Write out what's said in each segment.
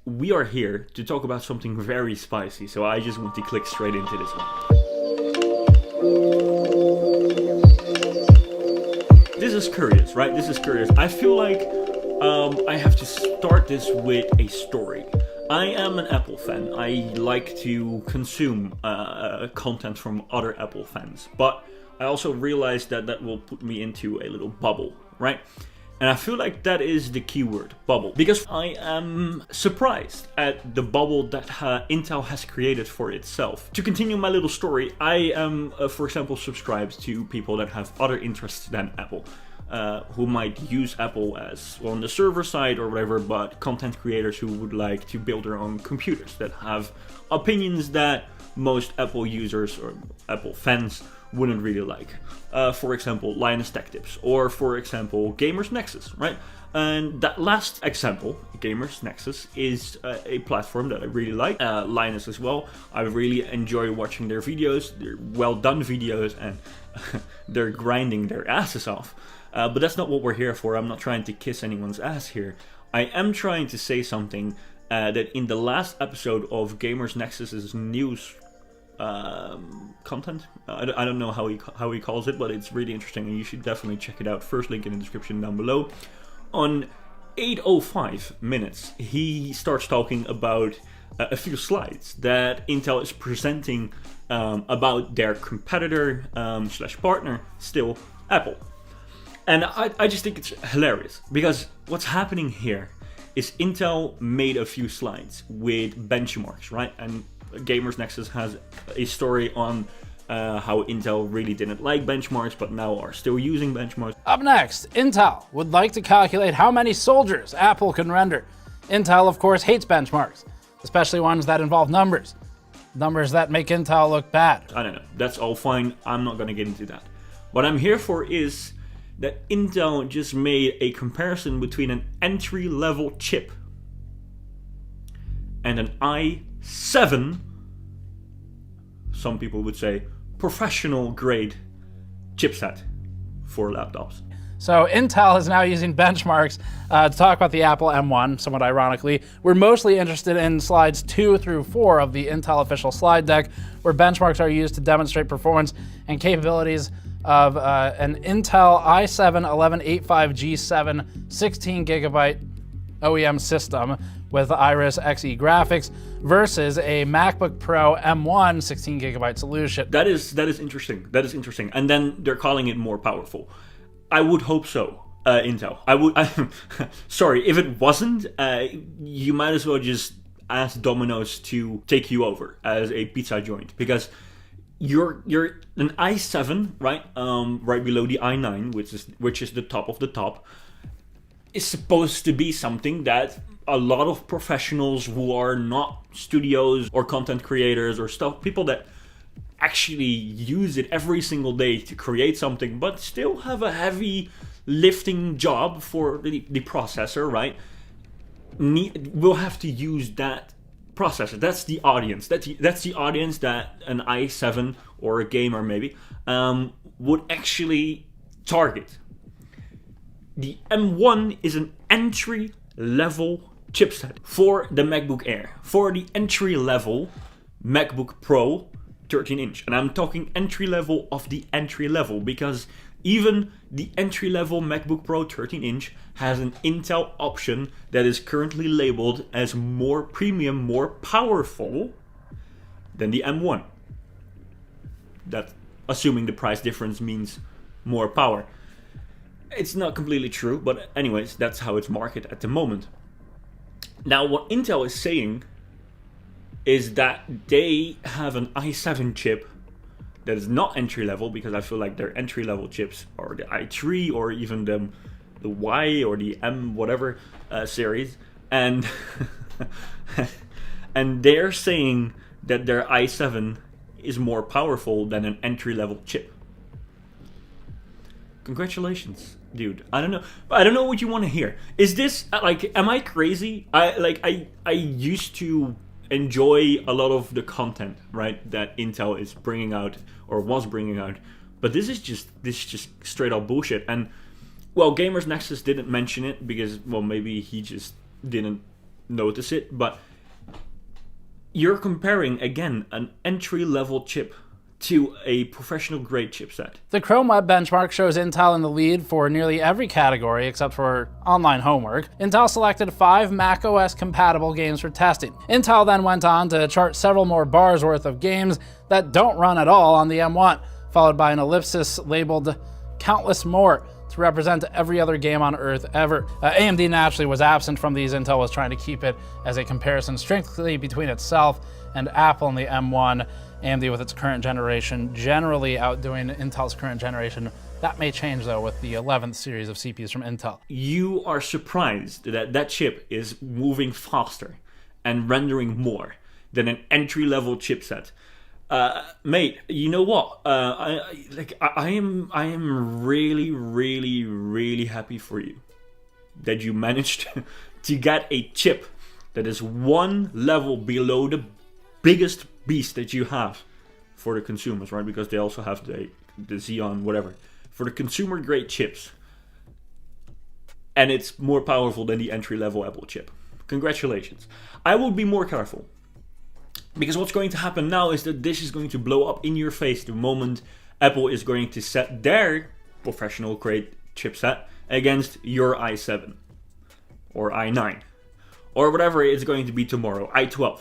we are here to talk about something very spicy, so I just want to click straight into this one. This is curious, right? This is curious. I feel like I have to start this with a story. I am an Apple fan. I like to consume content from other Apple fans, but I also realize that will put me into a little bubble, right? And I feel like that is the keyword, bubble, because I am surprised at the bubble that Intel has created for itself. To continue my little story, I am, for example, subscribed to people that have other interests than Apple. Who might use Apple as on the server side or whatever, but content creators who would like to build their own computers that have opinions that most Apple users or Apple fans wouldn't really like. For example, Linus Tech Tips, or for example, Gamers Nexus, right? And that last example, Gamers Nexus, is a platform that I really like. Linus as well. I really enjoy watching their videos. They're well done videos, and they're grinding their asses off. But that's not what we're here for. I'm not trying to kiss anyone's ass here. I am trying to say something that in the last episode of Gamers Nexus's news content, I don't know how he calls it, but it's really interesting and you should definitely check it out. First link in the description down below. On 8:05 minutes, he starts talking about a few slides that Intel is presenting about their competitor slash partner, still Apple. And I just think it's hilarious, because what's happening here is Intel made a few slides with benchmarks, right? And Gamers Nexus has a story on how Intel really didn't like benchmarks, but now are still using benchmarks. Up next, Intel would like to calculate how many soldiers Apple can render. Intel, of course, hates benchmarks, especially ones that involve numbers. Numbers that make Intel look bad. I don't know. That's all fine. I'm not going to get into that. What I'm here for is that Intel just made a comparison between an entry-level chip and an i7, some people would say, professional-grade chipset for laptops. So Intel is now using benchmarks to talk about the Apple M1, somewhat ironically. We're mostly interested in slides 2 through 4 of the Intel official slide deck, where benchmarks are used to demonstrate performance and capabilities of an Intel i7-1185G7 16GB OEM system with Iris Xe graphics versus a MacBook Pro M1 16GB solution. That is interesting. That is interesting. And then they're calling it more powerful. I would hope so, Intel. Sorry, if it wasn't, you might as well just ask Domino's to take you over as a pizza joint, because you're an i7, right? Right below the i9, which is the top of the top, is supposed to be something that a lot of professionals who are not studios or content creators or stuff, people that actually use it every single day to create something, but still have a heavy lifting job for the processor, right? Will have to use that processor. That's the audience. That's the audience that an i7 or a gamer maybe would actually target. The M1 is an entry-level chipset for the MacBook Air, for the entry-level MacBook Pro 13-inch. And I'm talking entry-level of the entry-level, because even the entry-level MacBook Pro 13-inch has an Intel option that is currently labeled as more premium, more powerful than the M1. That, assuming the price difference means more power. It's not completely true, but anyways, that's how it's marketed at the moment. Now, what Intel is saying is that they have an i7 chip that is not entry-level, because I feel like their entry-level chips are the i3 or even the Y or the M whatever series, and and they're saying that their i7 is more powerful than an entry-level chip. Congratulations, dude. I don't know what you want to hear. Is this like, am I crazy? I used to enjoy a lot of the content, right, that Intel is bringing out or was bringing out, but this is just straight up bullshit. And well, Gamers Nexus didn't mention it because, well, maybe he just didn't notice it, but you're comparing, again, an entry-level chip to a professional-grade chipset. The Chrome Web benchmark shows Intel in the lead for nearly every category except for online homework. Intel selected 5 macOS-compatible games for testing. Intel then went on to chart several more bars worth of games that don't run at all on the M1, followed by an ellipsis labeled countless more to represent every other game on Earth ever. AMD naturally was absent from these. Intel was trying to keep it as a comparison strictly between itself and Apple in the M1. AMD with its current generation generally outdoing Intel's current generation. That may change though with the 11th series of CPUs from Intel. You are surprised that that chip is moving faster and rendering more than an entry-level chipset. Mate, you know what? I am really, really, really happy for you that you managed to get a chip that is one level below the biggest beast that you have for the consumers, right? Because they also have the Xeon, whatever, for the consumer grade chips, and it's more powerful than the entry-level Apple chip. Congratulations. I will be more careful. Because what's going to happen now is that this is going to blow up in your face the moment Apple is going to set their professional grade chipset against your i7 or i9 or whatever it's going to be tomorrow, i12,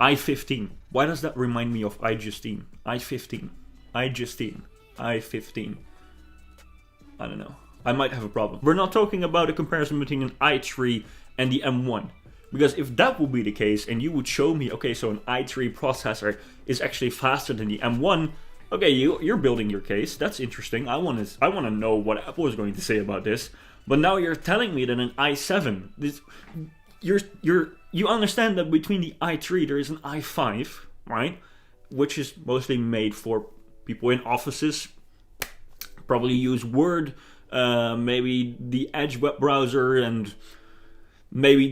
i15. Why does that remind me of iJustine? i15, iJustine, i15. I don't know. I might have a problem. We're not talking about a comparison between an i3 and the M1. Because if that would be the case, and you would show me, okay, so an i3 processor is actually faster than the M1, okay, you're building your case. That's interesting. I want to know what Apple is going to say about this. But now you're telling me that an i7, you understand that between the i3 there is an i5, right? Which is mostly made for people in offices, probably use Word, maybe the Edge web browser, and maybe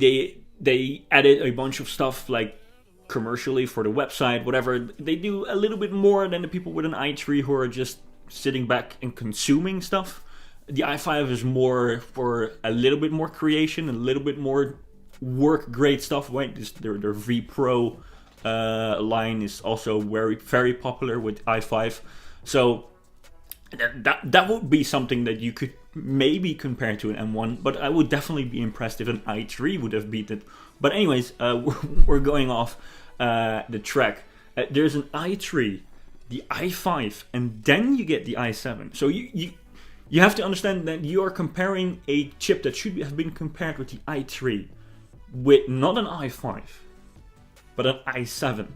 they added a bunch of stuff like commercially for the website, whatever. They do a little bit more than the people with an i3 who are just sitting back and consuming stuff. The i5 is more for a little bit more creation, a little bit more work grade stuff. Right? Their V Pro line is also very, very popular with i5. So that would be something that you could maybe compare to an M1, but I would definitely be impressed if an i3 would have beat it. But anyways, we're going off the track. There's an i3, the i5, and then you get the i7. So you have to understand that you are comparing a chip that should have been compared with the i3 with not an i5, but an i7.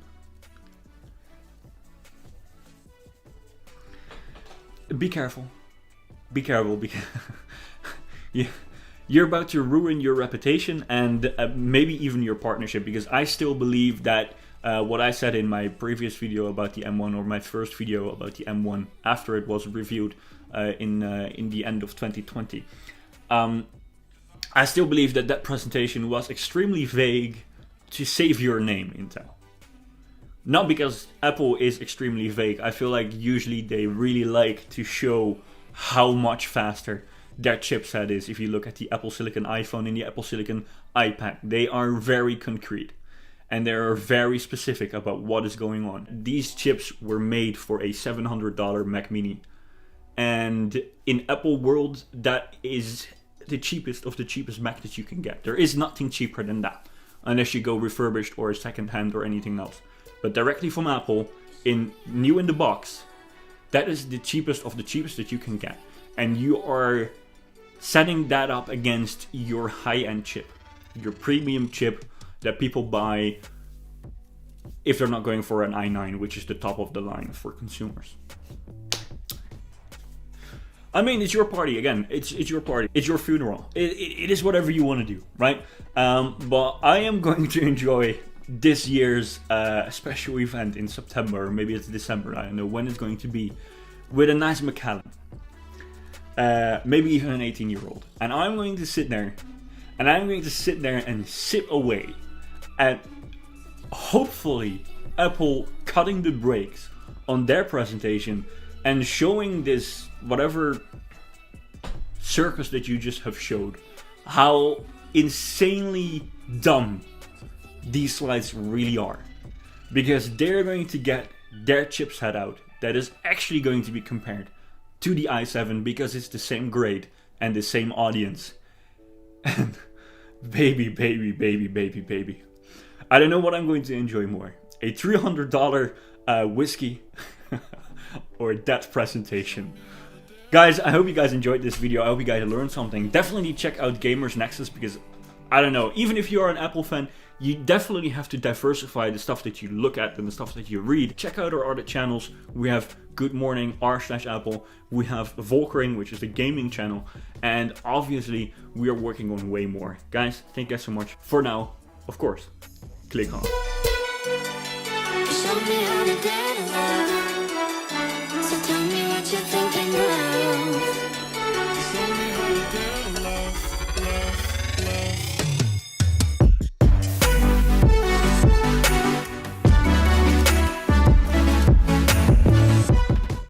Be careful. Be careful. You're about to ruin your reputation and maybe even your partnership, because I still believe that what I said in my previous video about the M1, or my first video about the M1 after it was reviewed in the end of 2020, I still believe that presentation was extremely vague to save your name, Intel. Not because Apple is extremely vague. I feel like usually they really like to show how much faster their chipset is. If you look at the Apple Silicon iPhone and the Apple Silicon iPad, they are very concrete and they are very specific about what is going on. These chips were made for a $700 Mac Mini, and in Apple world, that is the cheapest of the cheapest Mac that you can get. There is nothing cheaper than that, unless you go refurbished or secondhand or anything else. But directly from Apple, new in the box, that is the cheapest of the cheapest that you can get. And you are setting that up against your high-end chip, your premium chip that people buy if they're not going for an i9, which is the top of the line for consumers. I mean, it's your party. Again, it's your party. It's your funeral. It is whatever you want to do, right? But I am going to enjoy this year's special event in September, or maybe it's December, I don't know when it's going to be, with a nice Macallan, maybe even an 18-year-old, and I'm going to sit there and sip away at hopefully Apple cutting the brakes on their presentation and showing this whatever circus that you just have showed, how insanely dumb these slides really are. Because they're going to get their chipset out that is actually going to be compared to the i7 because it's the same grade and the same audience. And baby. I don't know what I'm going to enjoy more. A $300 whiskey or that presentation. Guys, I hope you guys enjoyed this video. I hope you guys learned something. Definitely check out Gamers Nexus because, I don't know, even if you are an Apple fan, you definitely have to diversify the stuff that you look at and the stuff that you read. Check out our other channels. We have Good Morning, r/Apple. We have Volkering, which is the gaming channel. And obviously, we are working on way more. Guys, thank you guys so much. For now, of course, click on. Show me how to get along. So tell me what you're thinking about.